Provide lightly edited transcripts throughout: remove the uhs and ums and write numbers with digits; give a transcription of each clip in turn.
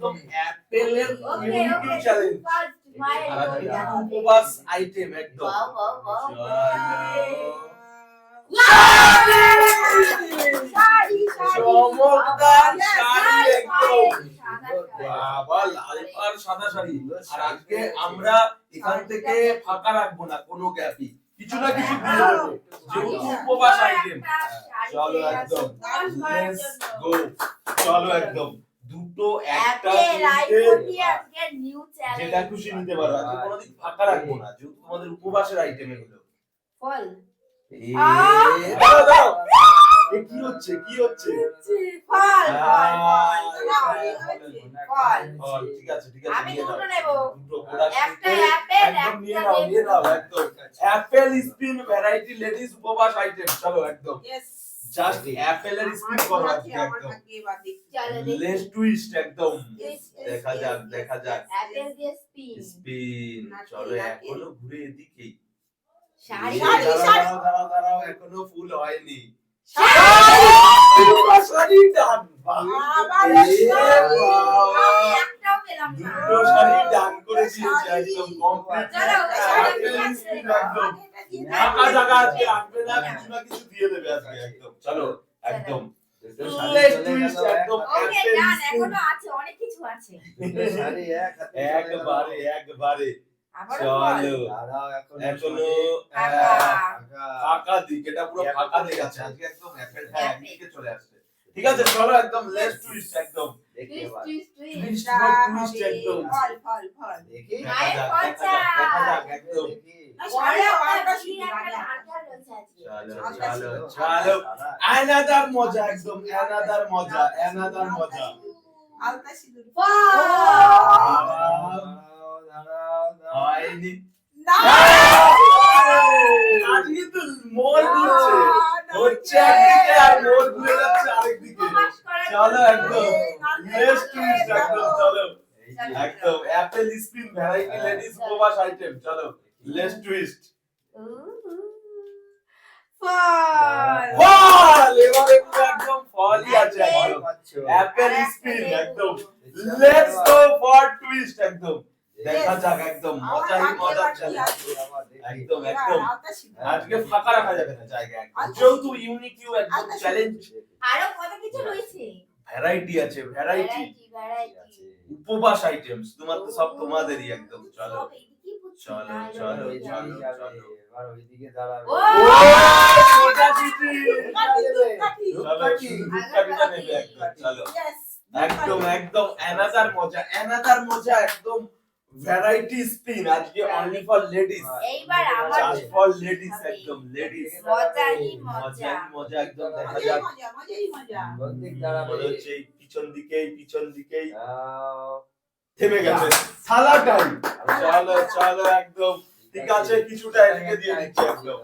একদম অ্যাপেলের unique challenge আর Smile. উপবাস আইটেম একদম Wow, wow, wow. চমৎকার শাড়ি একদম বাবা, লাল আর সাদা শাড়ি। আর আজকে আমরা এখান থেকে ফাঁকা রাখবো না, কোনো গ্যাপই কিছু না কিছু দিয়ে দেবো, যেহেতু উপবাস আইটেম। চলো একদম লেটস গো, চলো একদম দুটো একটা যেটা খুশি নিতে পারো, আজকে কোনোদিন ফাঁকা রাখবো না, যেহেতু তোমাদের উপবাসের আইটেম এগুলো। ফল দাঁড়াও, দাঁড়াও। কি হচ্ছে কি হচ্ছে? ফল ফল, ঠিক আছে ঠিক আছে, আমি নিয়ে নাও দুটো নেব। দুটো প্রোডাক্ট একটা অ্যাপেল, একদম নিয়ে একটা নাও নিয়ে নাও লেবু। একদম অ্যাপেল স্পিন ভ্যারাইটি লেডিস উপবাস আইটেম। চলো একদম জাস্ট অ্যাপেলের স্পিন করো আজকে একদম লেস টুইস্ট একদম। দেখা যাক দেখা যাক অ্যাপেল দিয়ে স্পিন। চলো এখনো ঘুরে এদিকেই। শাড়ি দাঁড়াও দাঁড়াও দাঁড়াও, এখনো ফুল হয়নি। শাড়ি ডান, একটাও পেলাম না। দুটো শাড়ি ডান করে দিয়েছে একদম কমপ্লিট। চলো, একদম ফাঁকা জায়গা আজকে রাখবে না, কিছু না কিছু দিয়ে দেবে আজকে একদম। চলো একদম লেস টুইস্ট একদম ওকে ডান, এখনো আছে, অনেক কিছু আছে। একবারে একবারে। আবারও চলো ফল। এখনো ফাঁকা। ফাঁকা দিক, এটা পুরো ফাঁকা দিক আছে আজকে একদম অ্যাপেলটা একদিকে চলে আসছে। ঠিক আছে চলো একদম লেস টুইস্ট একদম টুইস্ট টুইস্ট একদম। দেখা মায়ের যাক পচা। দেখা যাক একদম। চলো চলো চলো অ্যানাদার মজা একদম, অ্যানাদার মজা অ্যানাদার মজা। হয়নি আজকে তো মোর ঘুরছে, হচ্ছে একদিকে আর মোর ঘুরে যাচ্ছে আরেকদিকে। চলো একদম লেস টুইস্ট একদম। চলো একদম অ্যাপেল স্পিন ভ্যারাইটি লেডিস উপবাস আইটেম। চলো লেস টুইস্ট ফল। এবারে পুরো একদম ফলই আছে একদম অ্যাপেল স্পিন একদম। লেটস গো ফর টুইস্ট একদম। দেখা যাক একদম মজাই মজা চ্যালেঞ্জ একদম একদম। আজকে ফাঁকা রাখা যাবে না জায়গা একদম, যেহেতু ইউনিক ইউ একদম চ্যালেঞ্জ। আরো কত কিছু রয়েছে, ভ্যারাইটি আছে ভ্যারাইটি ভ্যারাইটি। উপবাস আইটেম, শুধুমাত্র সব তোমাদেরই একদম। চলো চলো চলো চলো চলো। ও সোজা সিটি। চলো শুধু ধূপকাঠিটা নেবে একদম। চলো একদম একদম অ্যানাদার মজা অ্যানাদার মজা একদম ভ্যারাইটি স্পিন আজকে অনলি ফর লেডিস। এইবার আমার জাস্ট ফর লেডিস একদম লেডিস। মজাই মজা। মজা একদম। দেখা যাক মনে হচ্ছে এই পিছন দিকেই থেমে গেছে সালা টাইম। চলো চলো একদম ঠিক আছে, কিছুটা এদিকে দিয়ে দিচ্ছি একদম,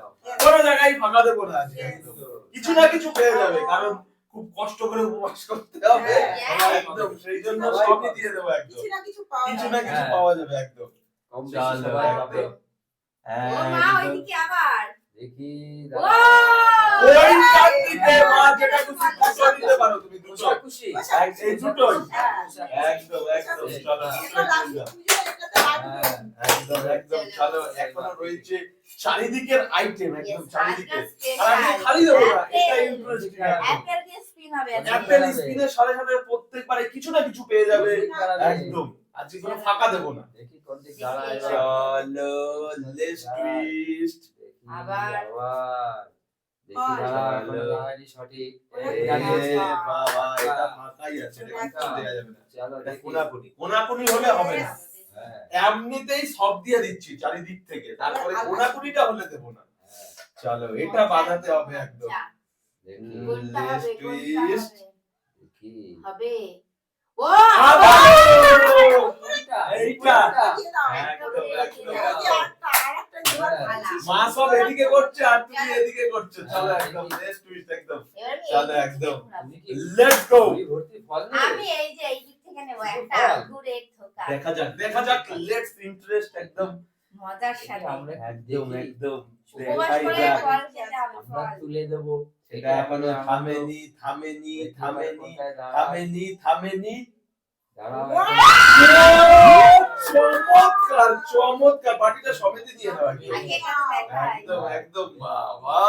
কোনো জায়গায় ফাঁকা দেবো না আজকে একদম। কিছু না কিছু পেয়ে যাবে, কারণ খুব কষ্ট করে উপবাস করতে হবে একদম, সেই জন্য সবই দিয়ে দেবো একদম, কিছু না কিছু পাওয়া যাবে একদম। চলো একদম ও মা ওইদিকে আবার দেখি ওই কাটতে মা যেটা খুশি দুটো দিতে পারো তুমি, দুটো খুশি এই দুটোই একদম একদম। চলো একদম একদম। চলো এখনো রয়েছে চারিদিকের আইটেম একদম চারিদিকে, আর আমি খালি দেবো না, এটা ইন্টারেস্টিং একদম। অ্যাপেল দিয়ে স্পিন হবে আজকে। অ্যাপেল স্পিনের সাথে সাথে প্রত্যেকবারে কিছু না কিছু পেয়ে যাবে একদম, আজকে কোনো ফাঁকা দেবো না। দেখি কোন দিক দাঁড়ায়। চলো লেটস টুইস্ট আবার দেখি এখনো দাঁড়ায়নি সঠিক। বাবা এটা ফাঁকাই আছে, এটা কিছু দেয়া যাবে না। চলো এটা দেখি। কোনাকুনি হলে হবে না, এমনিতেই সব দিয়ে দিচ্ছি চারিদিক থেকে, তারপরে কোনাকুনিটা হলে দেবো না। চলো এটা বাঁধাতে হবে একদম। দেখি কোনটা হবে, কোনটা টুইস্ট হবে? দেখি হবে ও আবারও এইটা একদম, একদম একদম। মা সব এদিকে করছে আর তুমি এদিকে করছো। চলো একদম লেটস টুইস্ট একদম। এবার আমি চলো এই দিক একদম থেকে ঘোরাবো। Let's go. ভর্তি ফল নেই। আমি এই যে এই দিক থেকে নেব একটা ঘুরে ঠোকা দেখা যাক লেটস ইন্টারেস্ট একদম মজার সাথে। আমরা একদম একদম। উপবাস দেখাই করে যাক। ফল খেতে হবে, আমরা ফল। তুলে দেবো। এটা এখনো থামেনি থামেনি থামেনি থামেনি থামেনি দাঁড়াও চমৎকার চমৎকার, বাটিটা সমেতে দিয়ে দাও আগে এটা তো দেখাই। একদম একদম বাবা,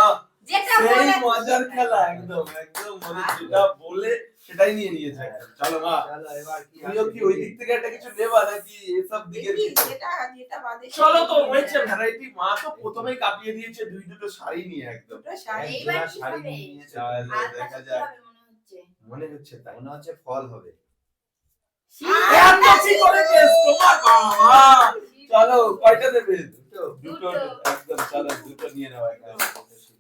যেটা সেই বলে মজার খেলা, একদম একদম মানে যেটা বলে সেটাই নিয়ে নিয়েছে। চলো মা, চলো এবার কি তুমিও কি ওই দিক থেকে একটা কিছু নেবা নাকি এসব দিকে? যেটা বাদে চলো তো হয়েছে ভ্যারাইটি। মা তো প্রথমেই কাঁপিয়ে দিয়েছে দুটো শাড়ি নিয়ে একদম। দুটো শাড়ি। এইবার কি শাড়ি হবে? নিয়ে নিয়েছে। চলো আর দেখা কি যাক, হবে মনে হচ্ছে? মনে হচ্ছে তাই। মনে হচ্ছে ফল হবে। এত কি করে কেস তোমার বাবা? চলো কয়টা দেবে? দুটো দুটো। একদম, চলো দুটো নিয়ে নাও একদম।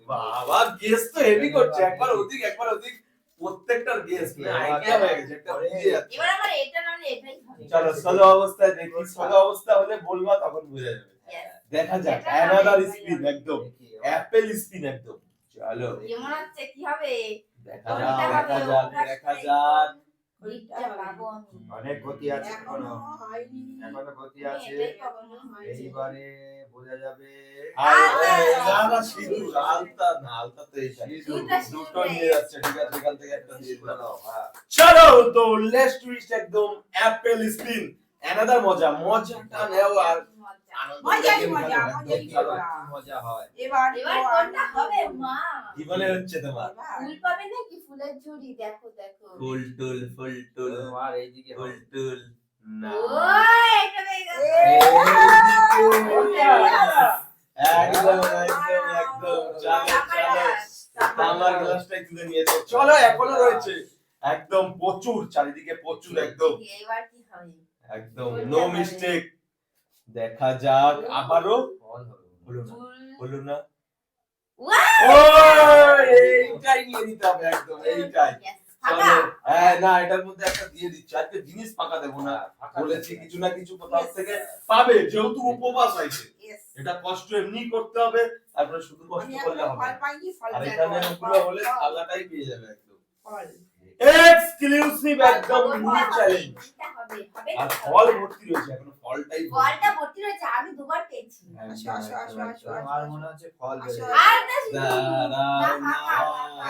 বাবা গেস তো হেভি করছে, একবার ওদিক একবার ওদিক, প্রত্যেকটার গেস আইডিয়া হয়ে গেছে, একটা বুঝে যাচ্ছে। এবার আমার এটা না হলে এটাই হবে। চলো সোলো অবস্থায় দেখি, সোলো অবস্থা হলে বলবা তখন বুঝে যাবে। Yes. দেখা যাক, এটা অ্যানাদার হবে, স্পিন ভাই। একদম, দেখি এবার। অ্যাপেল স্পিন একদম। চলো কি মনে হচ্ছে কি হবে? দেখা কোনটা যাক, হবে? দেখা যাক, ওটা দেখা হবে। যাক। লিপটা পাবো আমি। অনেক গতি আছে এখনো এখনো। হয়নি। এখনো গতি আমি আছে। এটাই পাবো মনে হয়। এইবারে বোঝা যাবে। আলতা। না না সিঁদুর, আলতা না, আলতা তো এই সিঁদুর। দুটো নিয়ে যাচ্ছে, ঠিক আছে এখান থেকে একটা দিয়ে দাও। দাও, হ্যাঁ। চলো তো লেটস টুইস্ট একদম অ্যাপেল স্পিন, অ্যানাদার মজা, মজাটা নেও আর মজা। আনন্দ মজাই করে মজা, একদম। মজাই চলো মজা। কি মজা হয়। এবার এবার কোনটা হবে মা? কি মনে হচ্ছে তোমার? ফুল পাবে নাকি ফুলের ঝুড়ি? দেখো দেখো। ফুল টুল ফুল টুল তোমার এইদিকে ফুল হবে। টুল না, ও এটা হয়ে গেছে। একদম একদম একদম। চলো চলো, আমার গ্লাসটাই তুলে নিয়েছে। চলো এখনো রয়েছে একদম প্রচুর, চারিদিকে প্রচুর একদম এবার কি হবে? একদম নো মিস্টেক। দেখা যাক, আবারও ফল হবে। হলো না, ফুল। হলো না। Wow! ও এইটাই নিয়ে নিতে হবে একদম, এইটাই। Yes, চলো, ফাঁকা। হ্যাঁ না এটার মধ্যে একটা দিয়ে দিচ্ছি, আজকে জিনিস ফাঁকা দেবো না, ফাঁকা বলেছি আছে। কিছু না কিছু কোথাও থেকে পাবে, যেহেতু উপবাস আছে। Yes. এটা কষ্ট এমনি করতে হবে, তারপরে শুধু কষ্ট আমি করলে এখনো হবে ফল না। পাইনি, ফল আর চাই। এখানে ফল, ওগুলো হলে ফল, থালাটাই পেয়ে যাবে একদম। ফল। এক্সক্লুসিভ একদম নিউ চ্যালেঞ্জ। এটা হবে, হবে আর না? ফল ভর্তি রয়েছে, এখনো ফলটাই ভর্তি। ফলটা ভর্তি রয়েছে, আমি দুবার পেয়েছি। আসো, আসো, আসো, আসো, আমার মনে হচ্ছে ফল আসো। বেরোবে। আর না শুধু দাঁড়াও না, না, ফাঁকা,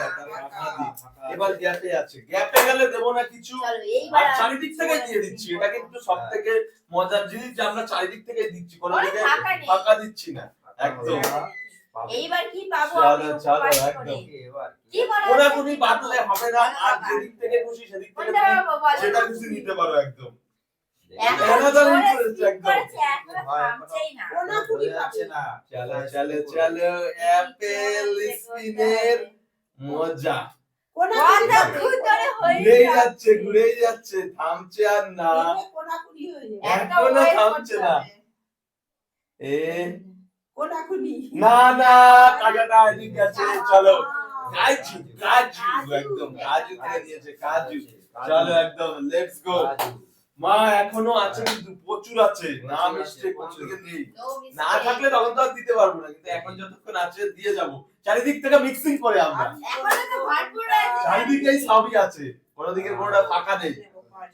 এটা ফাঁকা। ফাঁকা দিই। এবার গ্যাপে আছে, গ্যাপে গেলে দেবো না কিছু, চলো, এইবার আর চারিদিক থেকে দিয়ে দিচ্ছি। এটা কিন্তু সব থেকে মজার জিনিস যে আমরা চারিদিক থেকে দিচ্ছি, কোনো ওরে দিকে ফাঁকা নেই। ফাঁকা দিচ্ছি না। একদম। পাবে। এইবার কি পাবো চলো, আমি চলো, উপবাস একদম। করে? এবার কি মনে হচ্ছে কোনাকুনি কি বাদলে পাবো? হবে না, আর যেদিক থেকে খুশি সেদিক থেকে কোনটা তুমি পাবো বলো? যেটা খুশি নিতে পারো একদম। এখন Another জোরে interest স্কিপ একদম। করেছে, এখনো থামছেই না। কোনাকুনি বোঝা যাচ্ছে না। চলো চলো চলো, অ্যাপেল স্পিনের মজা কোনাকুনি কথা হবে। খুব জোরে হয়ে ঘুরেই যাচ্ছে, ঘুরেই যাচ্ছে, থামছে আর না। দেখবে কোনাকুনি হয়ে যাবে। একটা এখনো wait থামছে করতে না। হবে। এ কোনাকুনি। না না, কাটাটা এদিকে আছে। চলো কাজু, কাজু একদম, কাজু থেকে দিয়েছে, কাজু। চলো একদম, লেটস গো। কাজু। মা এখনো আছে কিন্তু প্রচুর আছে, না মিস্টেক কোন দিকে নেই। No mistake. না থাকলে তখন তো আর দিতে পারবো না, কিন্তু এখন যতক্ষণ আছে দিয়ে যাব। চারিদিক থেকে মিক্সিং করে আমরা, এখনো তো ভরপুর রয়েছে। চারিদিকেই সবই আছে, কোনো দিকে কোনোটা ফাঁকা নেই।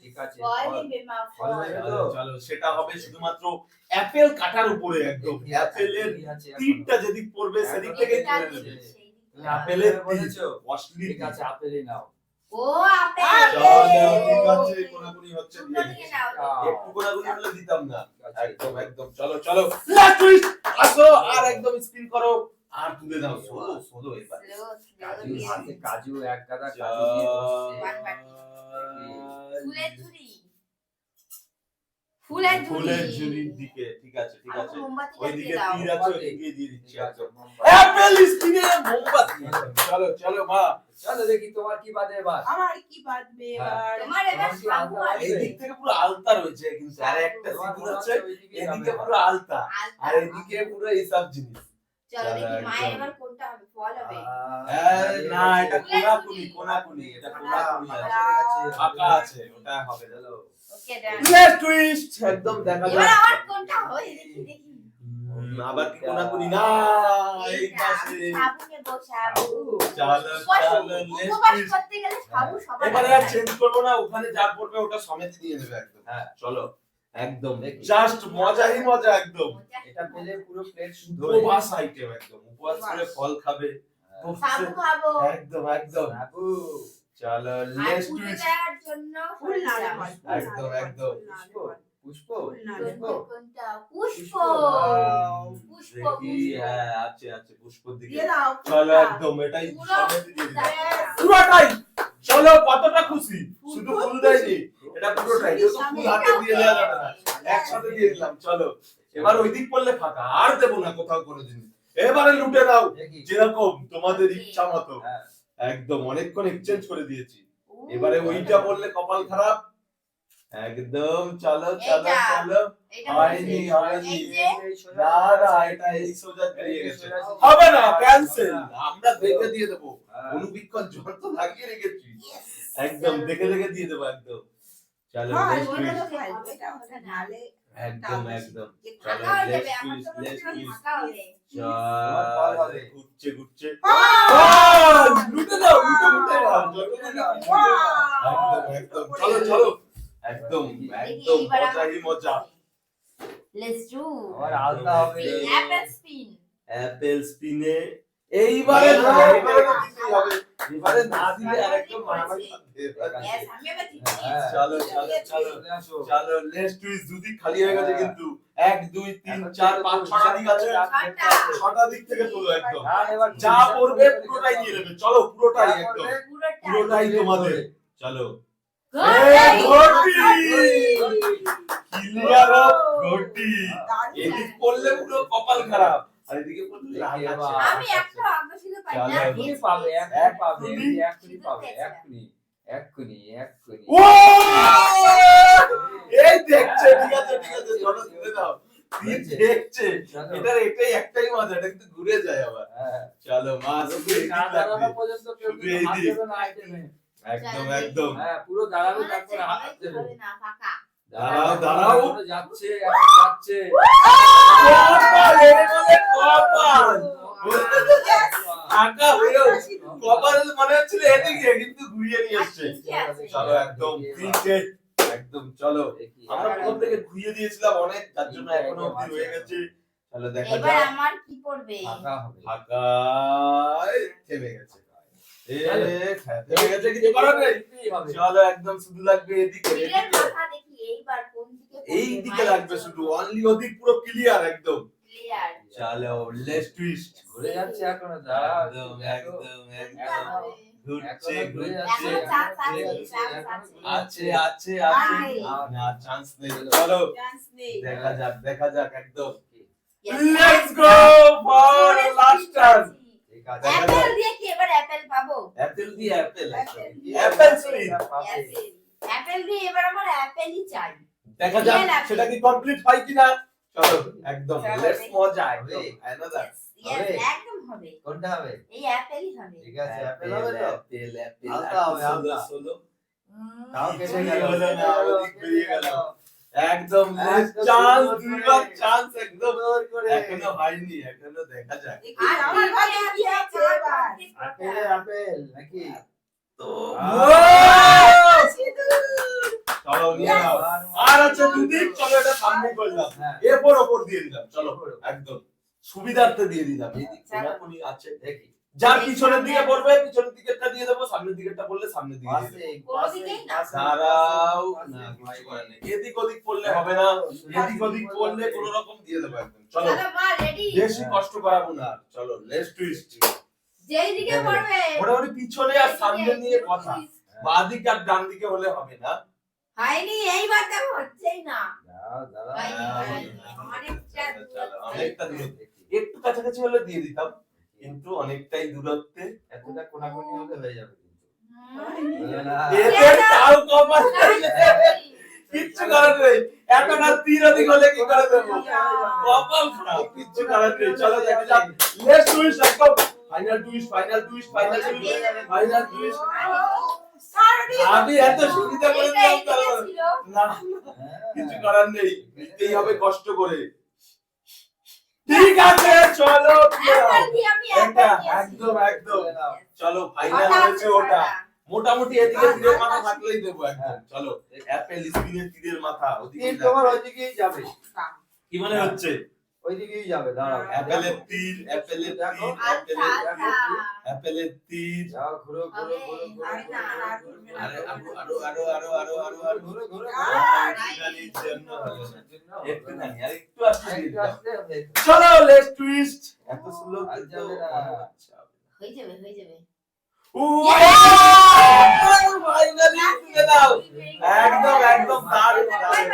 ঠিক আছে। ফল ফল। নিবে মা, ফল ফল। নেবে। চলো চলো, সেটা হবে শুধুমাত্র অ্যাপেল কাটার উপরে একদম। অ্যাপেলের কি আছে এখন? তীরটা যেদিক পড়বে সেদিক থেকেই এটা তুলে দিবে, নেবে। সেই দিকে। তুমি আপেলের আপেলের বলেছো? অশ্লীল ঠিক আছে, আপেলই নাও। ও আপেল। চলো ঠিক আছে, কোনাকুনি হচ্ছে দুটো দিয়ে নিয়ে দিচ্ছি। নাও। একটু কোনাকুনি হলে দিতাম না। ঠিক আছে। একদম একদম, চলো চলো, লাস্ট টুইস্ট, আসো আর একদম স্পিন করো আর তুলে দাও। সোলো সোলো এবার। Slow, slow কাজু দিয়ে হাতে দিচ্ছি। কাজু, এক গাদা কাজু দিয়ে বসছে। One বাটি। ফুলের ঝুড়ি। ফুলের ঝুড়ি। ফুলের ঝুড়ির দিকে, ঠিক আছে ঠিক আমাকে আছে, মোমবাতিটা ওইদিকে দিয়ে দাও। তীর আছে, ওইদিকে দিয়ে দিচ্ছি। ঠিক আছে, মোমবাতি। অ্যাপেল স্পিনে মোমবাতি। চলো চলো মা, চলো দেখি তোমার কি বাদে এবার। আমার কি বাঁধবে এবার? তোমার এবার তোমার কি সাবু আলতা আছে। এই দিক থেকে পুরো আলতা রয়েছে, কিন্তু আর একটা তোমার সিঁদুর মনে আছে, হচ্ছে ওইদিকে এদিকে যাবে। পুরো আলতা, আলতা। আর এদিকে পুরো এইসব জিনিস। চলো দেখি চলো, মায়ের একদম। এবার কোনটা হবে? ফল হবে। না এটা কোনাকুনি, কোনাকুনি, এটা কোনাকুনি আছে, ফাঁকা আছে, ওটা হবে। চলো ওকে ডান। লাস্ট টুইস্ট, একদম দেখা এবার যাক। আমার কোনটা হয় দেখি দেখি। আবার কি কোনাকুনি? না এই এইটা, পাশে। সাবু নেবো, সাবু। চলো উপবাস চলো, উপবাস নেক্সট করতে গেলে সাবু সবার এবারে আগে আর লাগে। চেঞ্জ করবো না, ওখানে যা পড়বে ওটা সমেত দিয়ে দেবে একদম। হ্যাঁ। চলো একদম, দেখি। জাস্ট মজাই মজা একদম। এটা পেলে পুরো প্লেট শুদ্ধ হয়ে যাবে। উপবাস আইটেম একদম, উপবাস করে ফল খাবে। সাবু খাবো। একদম একদম। বাবু। চলো আর লেটস পুজো টুইস্ট দেওয়ার জন্য ফুল নাড়ে সরিষা। বল, ফুল একদম, নাড়ে বল, একদম। ফুল নাড়ে পুষ্প বল, পুষ্প ফুল নাড়ে পুষ্প বল। কোনটা? পুষ্প। পুষ্প, দেখি পুষ্প। হ্যাঁ আছে আছে পুষ্পর দিকে দিয়ে দাও, ফুল চলো দাও। একদম এটাই পুরো সমেত দিয়ে দিলাম। দাও। পুরোটাই চলো কতটা খুশি শুধু ফুল ফুল দেয়নি এটা পুরোটাই যেহেতু সামনে ফুল হাতে দিয়ে দেওয়া যাবে না একসাথে দিয়ে দিলাম চলো এবার ওই দিক পড়লে ফাঁকা আর দেবো না কোথাও কোনো জিনিস এবারে লুটে দাও দেখি যেরকম তোমাদের ইচ্ছা মতো হ্যাঁ একদম অনেকক্ষণ এক্সচেঞ্জ করে দিয়েছি ও, এবারে ওইটা বললে কপাল খারাপ একদম চলো চলো এইটা। চলো এটা হয়নি হয়েছে। হয়নি এই যে, এই সোজা না না এটা এই সোজা বেরিয়ে এই গেছে সোজা হবে না ক্যান্সেল হবে না। আমরা দেখে দিয়ে দেবো হ্যাঁ। অনুবীক্ষণ যন্ত্র লাগিয়ে রেখেছি yes, একদম চলো। দেখে দেখে দিয়ে দেবো একদম চলো হয়, let's ওটা twist। তো খাই, এটা ওটা নালে একদম একদম চলো ফাঁকা হয়ে let's যাবে, আমার twist, তো মনে let's হয় twist। ফাঁকা হবে। তোমার ফল চল হবে। ঘুরছে ঘুরছে আহ! লুটে দাও লুটে লুটে দাও Wow! একদম একদম চলো চলো একদম দেখি, একদম এইবার আমার মজাই মজা Let's do আমার আলতা হবে apple spin. অ্যাপেল স্পিনে এইবারে এইবার না, এবারে তো না। দিতেই হবে এবারে না দিলে আরেকটু মারামারি হবে। Yes, আমি এবার জিতছি। হ্যাঁ। চলো চলো চলো চলে আসো চলো লেটস টুইস্ট দুদি খালি হয়ে গেছে হ্যাঁ। কিন্তু 1 2 3 4 5 6টা দিক আছে ছটা। 6টা দিক থেকে তোলো একদম আর এবার যা পড়বে পুরোটাই নিয়ে নেবে চলো পুরোটাই একদম পুরোটা। পুরোটাই তোমাদের চলো Good. ঘটি কিলার অফ ঘটি এদিক পড়লে পুরো কপাল খারাপ আর এদিকে পড়লে রাগ আছে আমি একটা অগ্রসর পাই না। চলো, এখনই পাবে এখনই পাবে এক্ষুনি। এখনই পাবে এখনই এখনই এখনই ও এই দেখছে ঠিক আছে চলো তুলে দাও তিন দেখছে এটার এটাই একটাই মজা এটা কিন্তু ঘুরে যায় আবার হ্যাঁ চলো মা শুধু এই দিক না দাঁড়ানো লাগবে। পর্যন্ত কেউ শুধু কিন্তু এই হাত দিক। দেবে না আইটেমে একদম একদম হ্যাঁ পুরো দাঁড়াবে মনে হচ্ছে তারপরে হাত অনেক দেবে হবে না, ফাঁকা। দাঁড়াও। এখনো যাচ্ছে এখন যাচ্ছে কপাল এর মধ্যে কপাল আঁকা হয়েও কপাল মনে হচ্ছিল এদিকে কিন্তু ঘুরিয়ে নিয়ে আর এসছে তিনটে আছে। চলো একদম তিনটে একদম চলো আমরা প্রথম থেকে ঘুরিয়ে দিয়েছিলাম অনেক তার জন্য এখনো অবধি রয়ে গেছে চলো দেখা এবার যাক আমার কি পড়বে? ফাঁকা হবে ফাঁকায় থেমে গেছে থেমে গেছে কিছু করার নেই চলো একদম শুধু লাগবে এদিকে তীরের এদিকে মাথা দেখি এইবার কোন দিকে পড়বে? এই দিকে লাগবে শুধু অনলি ওদিক পুরো ক্লিয়ার একদম ক্লিয়ার। চলো লেটস টুইস্ট ঘুরে যাচ্ছে এখনো দাঁড়াও একদম একদম একদম হবে। ঘুরছে এখনো ঘুরে ঘুরছে এখনো চান্স আছে, ঘুরছে, চান্স এখনো আছে। আছে আছে আছে নাই। না চান্স নেই চলো Chance নেই। দেখা যাক একদম Yes, let's go for last turn ঠিক আছে দেখা অ্যাপেল যাক। দিয়ে কি এবার অ্যাপেল পাবো? অ্যাপেল দি অ্যাপেল Apple দিয়ে। Apple spin Apple. অ্যাপেল দিয়ে এবার আমার অ্যাপেলই চাই। দেখা যাক Real apple. সেটা কি কমপ্লিট হয় কিনা চলো একদম চলো, লেটস দেখি। মজা একদম অ্যানাদার Yes, হবে? একদম হবে। কোনটা হবে এই অ্যাপেলই হবে। ঠিক আছে অ্যাপেল হবে তো অ্যাপেল অ্যাপেল হালকা হবে, হালকা। সোলো তাও কেটে ওই গেল হলো না, ওদিক বেরিয়ে গেল। একদম একদম চান্স সুন্দর দুইবার করে। চান্স একদম সুন্দর করে। এখনো হয়নি এখনো দেখা যাক দেখি আর আমার তিনটে ভাগ্যে কি আছে, আছে আমার এবার? ভাগ্যে কোনটা? আপেলে আপেল নাকি তো আহ! চলো নিয়ে নাও আর আছে দুদিক চলো এটা সামনে করলাম হ্যাঁ এরপর ওপর দিয়ে দিলাম চলো একদম সুবিধার্থে দিয়ে দিলাম এই দিক কোনাকুনি আছে দেখি যার পিছনের দিকে পড়বে পিছনের দিকেরটা দিয়ে দেবো সামনের দিকেরটা পড়লে সামনের দিকে দিয়ে দেবো কোনো দিকেই না। দাঁড়াও না কিছু করার নেই। এদিক ওদিক পড়লে হবে না এদিক ওদিক পড়লে কোনো রকম দিয়ে দেবো একদম চলো চলো মা রেডি। বেশি কষ্ট করাবো না আর। চলো লেটস টুইস্ট যেই দিকে পড়বে মোটামুটি পিছনে আর সামনে নিয়ে কথা বাঁ দিক আর ডান দিকে হলে হবে না হয়নি, এইবার তো হচ্ছেই না। দাঁড়াও দাঁড়াও হয়নি, হয়নি। অনেকটা চলো, দূরত্বে। অনেকটা দূরত্বে একটু কাছাকাছি হলে দিয়ে দিতাম কিন্তু অনেকটাই দূরত্বে এতটা কোনাকুনি হলে হয়ে যাবে কিন্তু হুম। হলো না। এদের তাও কমাল হয়নি। কিচ্ছু করার নেই এতটা তীর অধিক হলে কি করে দেবো কপাল খারাপ কিচ্ছু করার নেই চলো দেখা যাক লেটস টুইস্ট একদম final twist final twist final twist final twist আমি এত সুবিধা করে এইটা দিলাম এইদিকে তারপর ছিল। না হ্যাঁ। কিছু করার নেই নিতেই হবে কষ্ট করে ঠিক আছে চলো অ্যাপেল দিয়ে আমি এটা অ্যাপেল দিয়েছি। একদম একদম তুলে নাও। চলো ফাইনাল ছটা হয়েছে আছে, ওটা ছটা। মোটামুটি এদিকে আর তীরের মাথা আটটা থাকলেই দেবো একদম চলো অ্যাপেল স্পিনের তীরের মাথা ওদিকে তিন তোমার ওইদিকেই যাবে কি মনে হচ্ছে ওইদিকেই যাবে দাঁড়াও অ্যাপেলের তীর অ্যাপেলের তীর আচ্ছা, অ্যাপেলের আচ্ছা। অ্যাপেলের তীর। যাও ঘুরো ঘুরো ঘুরো ঘুরো আরে না, আর ঘুরো, ঘুরবে ঘুরো, না। ঘুরো, ঘুরো, ঘুরো। ফাইনালির জন্য হলো না। একটুখানি, আর একটু আসতে দিন। একটু আসলে হবে। চলো লেটস টুইস্ট। এত স্লো আর তো যাবে না। হয়ে যাবে হয়ে যাবে ফাইনালি তুলে দাও। একদম একদম দারুণ দারুণ।